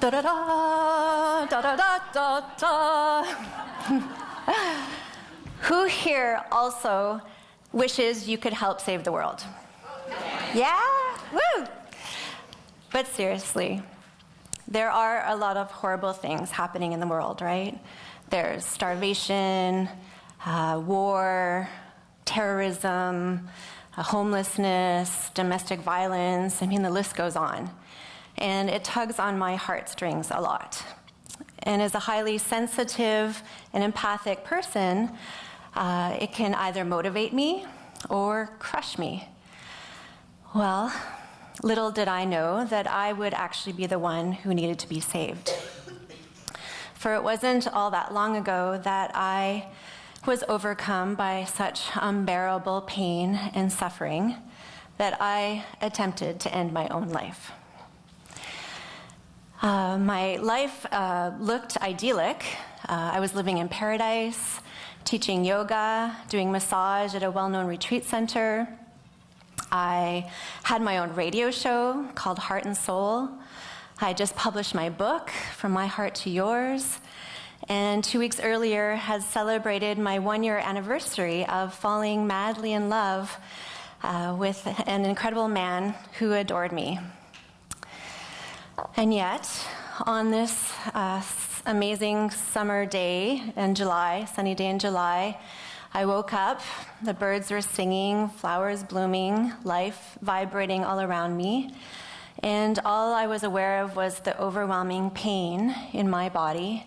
Da-da-da, da-da-da-da-da. Who here also wishes you could help save the world? Yeah? Woo! But seriously, there are a lot of horrible things happening in the world, right? There's starvation, war, terrorism, homelessness, domestic violence. I mean, the list goes on. And it tugs on my heartstrings a lot. And as a highly sensitive and empathic person, it can either motivate me or crush me. Well, little did I know that I would actually be the one who needed to be saved. For it wasn't all that long ago that I was overcome by such unbearable pain and suffering that I attempted to end my own life. My life looked idyllic. I was living in paradise, teaching yoga, doing massage at a well-known retreat center. I had my own radio show called Heart and Soul. I just published my book, From My Heart to Yours, and 2 weeks earlier had celebrated my 1-year anniversary of falling madly in love with an incredible man who adored me. And yet, on this amazing summer day in July, sunny day in July, I woke up, the birds were singing, flowers blooming, life vibrating all around me, and all I was aware of was the overwhelming pain in my body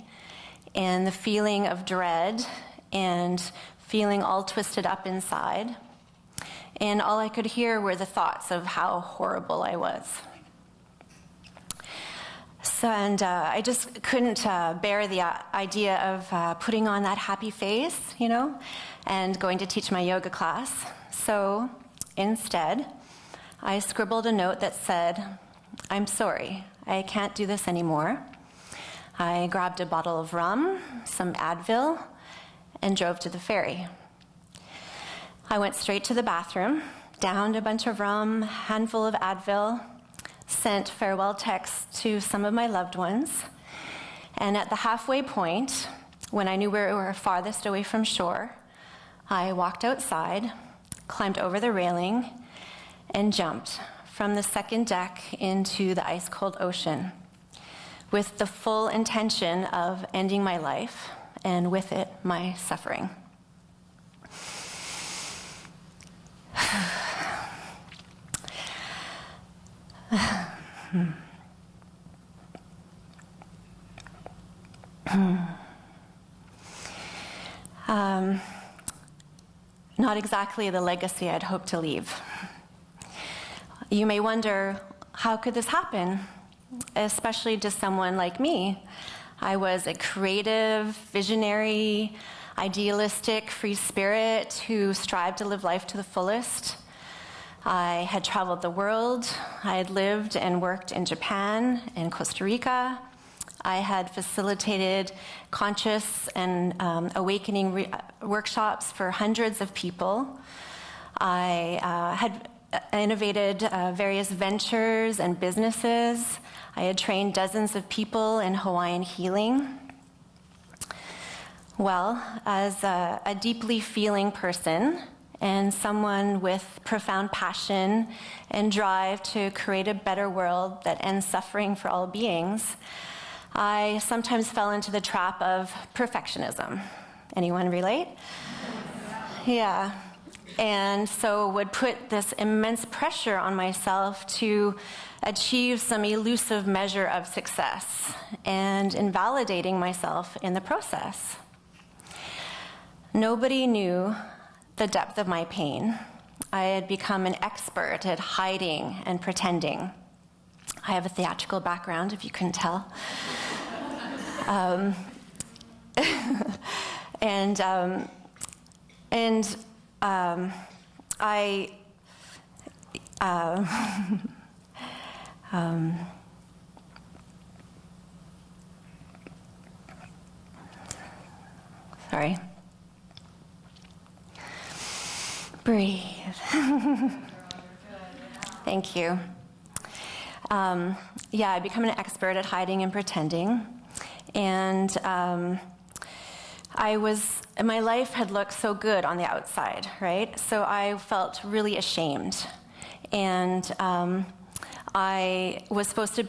and the feeling of dread and feeling all twisted up inside. And all I could hear were the thoughts of how horrible I was. So, and I just couldn't bear the idea of putting on that happy face, you know, and going to teach my yoga class. So instead, I scribbled a note that said, "I'm sorry, I can't do this anymore." I grabbed a bottle of rum, some Advil, and drove to the ferry. I went straight to the bathroom, downed a bunch of rum, handful of Advil, sent farewell texts to some of my loved ones, and at the halfway point, when I knew we were farthest away from shore, I walked outside, climbed over the railing, and jumped from the second deck into the ice-cold ocean, with the full intention of ending my life, and with it, my suffering. Not exactly the legacy I'd hoped to leave. You may wonder, how could this happen? Especially to someone like me. I was a creative, visionary, idealistic, free spirit who strived to live life to the fullest. I had traveled the world. I had lived and worked in Japan and Costa Rica. I had facilitated conscious and awakening workshops for hundreds of people. I had innovated various ventures and businesses. I had trained dozens of people in Hawaiian healing. Well, as a deeply feeling person and someone with profound passion and drive to create a better world that ends suffering for all beings, I sometimes fell into the trap of perfectionism. Anyone relate? Yeah. And so would put this immense pressure on myself to achieve some elusive measure of success and invalidating myself in the process. Nobody knew the depth of my pain. I had become an expert at hiding and pretending. I have a theatrical background, if you couldn't tell. Sorry. Breathe. Thank you. I become an expert at hiding and pretending. And my life had looked so good on the outside, right? So I felt really ashamed. And I was supposed to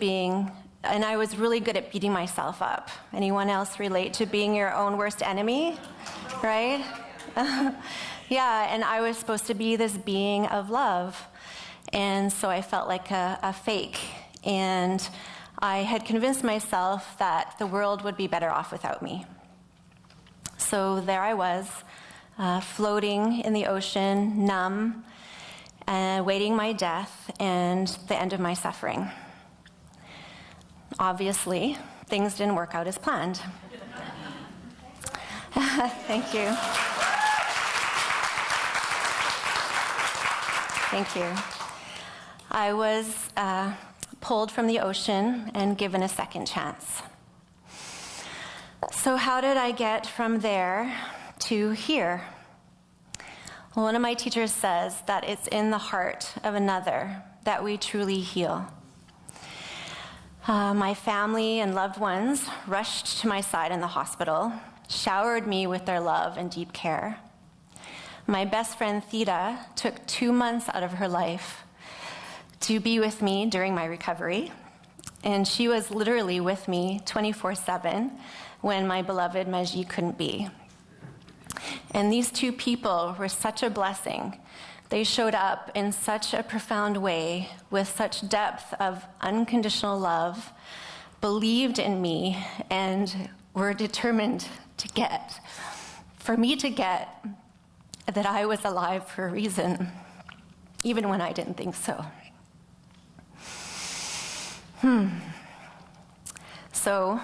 and I was really good at beating myself up. Anyone else relate to being your own worst enemy, right? Yeah, and I was supposed to be this being of love. And so I felt like a fake. And I had convinced myself that the world would be better off without me. So there I was, floating in the ocean, numb, waiting my death and the end of my suffering. Obviously, things didn't work out as planned. Thank you. Thank you. I was pulled from the ocean and given a second chance. So how did I get from there to here? Well, one of my teachers says that it's in the heart of another that we truly heal. My family and loved ones rushed to my side in the hospital, showered me with their love and deep care. My best friend Theta took 2 months out of her life to be with me during my recovery, and she was literally with me 24/7 when my beloved Maji couldn't be. And these two people were such a blessing. They showed up in such a profound way with such depth of unconditional love, believed in me, and were determined for me to get that I was alive for a reason, even when I didn't think so. So,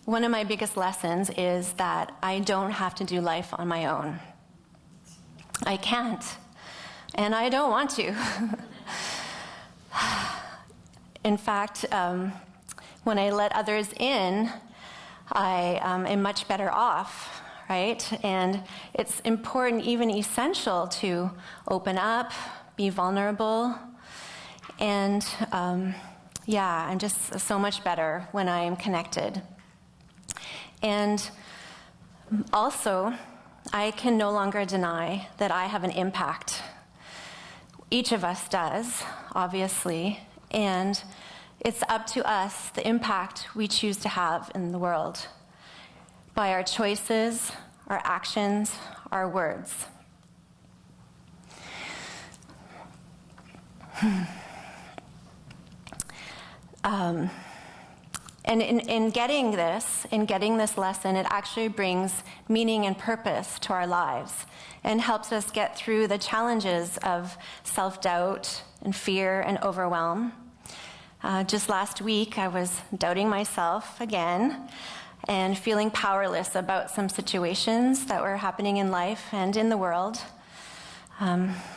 one of my biggest lessons is that I don't have to do life on my own. I can't, and I don't want to. In fact, when I let others in, I am much better off, right? And it's important, even essential, to open up, be vulnerable, and I'm just so much better when I am connected. And also, I can no longer deny that I have an impact. Each of us does, obviously, and it's up to us, the impact we choose to have in the world, by our choices, our actions, our words. And in getting this lesson, it actually brings meaning and purpose to our lives and helps us get through the challenges of self-doubt and fear and overwhelm. Just last week, I was doubting myself again and feeling powerless about some situations that were happening in life and in the world.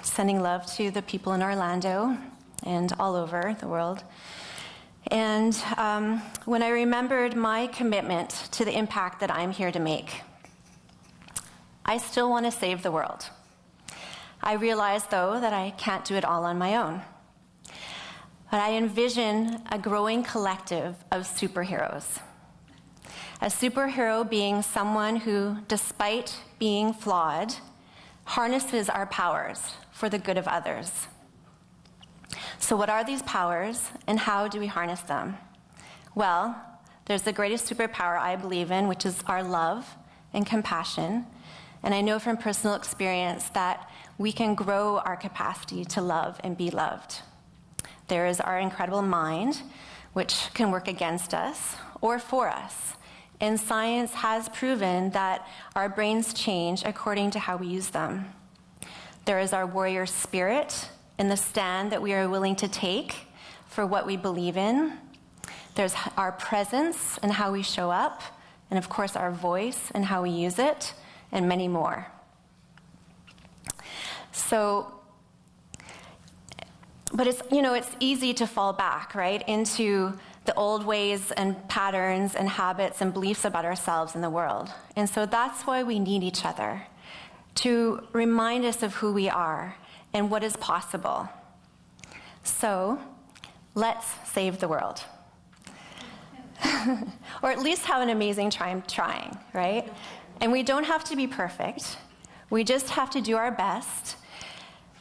Sending love to the people in Orlando and all over the world. And when I remembered my commitment to the impact that I'm here to make, I still want to save the world. I realize, though, that I can't do it all on my own. But I envision a growing collective of superheroes. A superhero being someone who, despite being flawed, harnesses our powers for the good of others. So what are these powers, and how do we harness them? Well, there's the greatest superpower I believe in, which is our love and compassion. And I know from personal experience that we can grow our capacity to love and be loved. There is our incredible mind, which can work against us or for us. And science has proven that our brains change according to how we use them. There is our warrior spirit, and the stand that we are willing to take for what we believe in. There's our presence and how we show up, and of course our voice and how we use it, and many more. But it's easy to fall back, right, into the old ways and patterns and habits and beliefs about ourselves and the world. And so that's why we need each other, to remind us of who we are and what is possible. So, Let's save the world. Or at least have an amazing time trying, right? And we don't have to be perfect. We just have to do our best,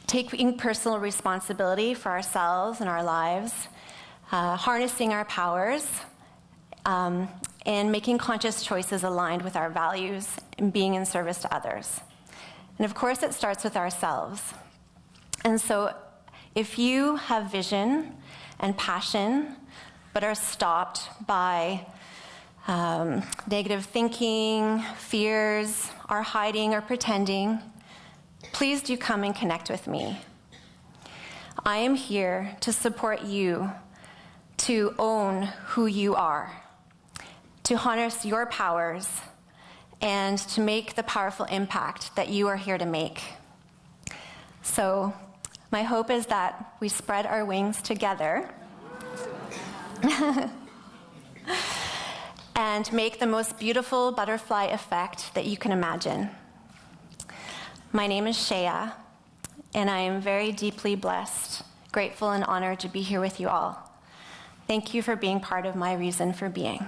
taking personal responsibility for ourselves and our lives, harnessing our powers, and making conscious choices aligned with our values and being in service to others. And of course, it starts with ourselves. And so if you have vision and passion, but are stopped by negative thinking, fears, or hiding or pretending, please do come and connect with me. I am here to support you to own who you are, to harness your powers, and to make the powerful impact that you are here to make. So my hope is that we spread our wings together and make the most beautiful butterfly effect that you can imagine. My name is Shaeah, and I am very deeply blessed, grateful, and honored to be here with you all. Thank you for being part of my reason for being.